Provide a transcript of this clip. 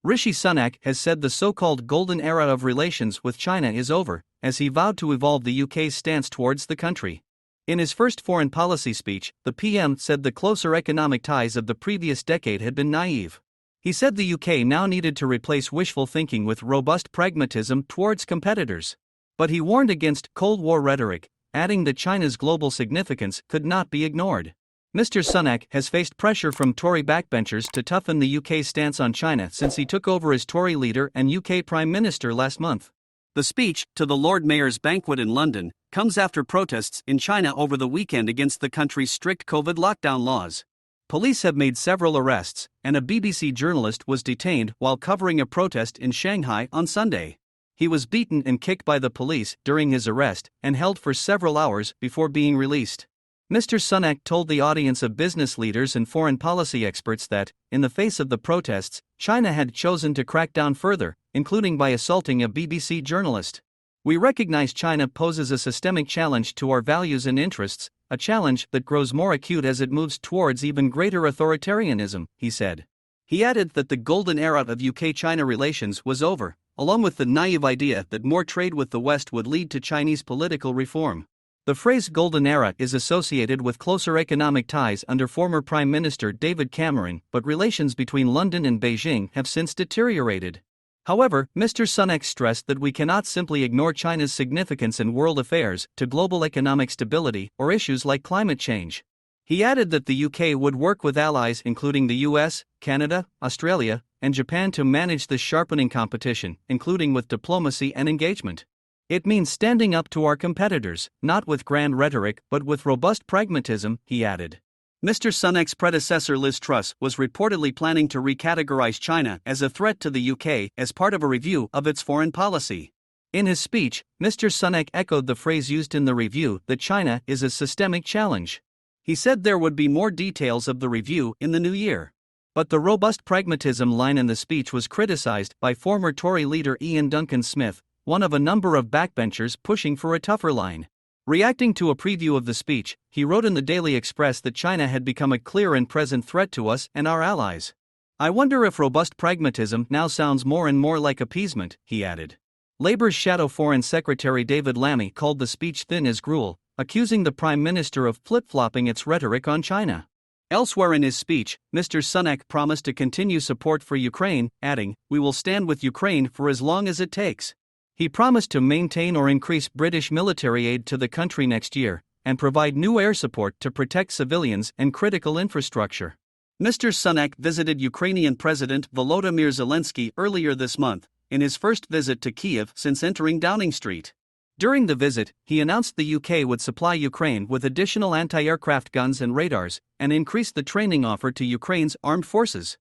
Rishi Sunak has said the so-called golden era of relations with China is over, as he vowed to evolve the UK's stance towards the country. In his first foreign policy speech, the PM said the closer economic ties of the previous decade had been naive. He said the UK now needed to replace wishful thinking with robust pragmatism towards competitors. But he warned against Cold War rhetoric, adding that China's global significance could not be ignored. Mr. Sunak has faced pressure from Tory backbenchers to toughen the UK's stance on China since he took over as Tory leader and UK Prime Minister last month. The speech, to the Lord Mayor's Banquet in London, comes after protests in China over the weekend against the country's strict COVID lockdown laws. Police have made several arrests, and a BBC journalist was detained while covering a protest in Shanghai on Sunday. He was beaten and kicked by the police during his arrest and held for several hours before being released. Mr. Sunak told the audience of business leaders and foreign policy experts that, in the face of the protests, China had chosen to crack down further, including by assaulting a BBC journalist. "We recognize China poses a systemic challenge to our values and interests, a challenge that grows more acute as it moves towards even greater authoritarianism," he said. He added that the golden era of UK-China relations was over, along with the naive idea that more trade with the West would lead to Chinese political reform. The phrase golden era is associated with closer economic ties under former Prime Minister David Cameron, but relations between London and Beijing have since deteriorated. However, Mr. Sunak stressed that we cannot simply ignore China's significance in world affairs to global economic stability or issues like climate change. He added that the UK would work with allies including the US, Canada, Australia, and Japan to manage the sharpening competition, including with diplomacy and engagement. "It means standing up to our competitors, not with grand rhetoric but with robust pragmatism," he added. Mr. Sunak's predecessor Liz Truss was reportedly planning to recategorize China as a threat to the UK as part of a review of its foreign policy. In his speech, Mr. Sunak echoed the phrase used in the review that China is a systemic challenge. He said there would be more details of the review in the new year. But the robust pragmatism line in the speech was criticized by former Tory leader Ian Duncan Smith, one of a number of backbenchers pushing for a tougher line. Reacting to a preview of the speech, he wrote in the Daily Express that China had become a clear and present threat to us and our allies. "I wonder if robust pragmatism now sounds more and more like appeasement," he added. Labour's shadow Foreign Secretary David Lammy called the speech thin as gruel, accusing the Prime Minister of flip-flopping its rhetoric on China. Elsewhere in his speech, Mr. Sunak promised to continue support for Ukraine, adding, "We will stand with Ukraine for as long as it takes." He promised to maintain or increase British military aid to the country next year, and provide new air support to protect civilians and critical infrastructure. Mr. Sunak visited Ukrainian President Volodymyr Zelensky earlier this month, in his first visit to Kyiv since entering Downing Street. During the visit, he announced the UK would supply Ukraine with additional anti-aircraft guns and radars, and increase the training offered to Ukraine's armed forces.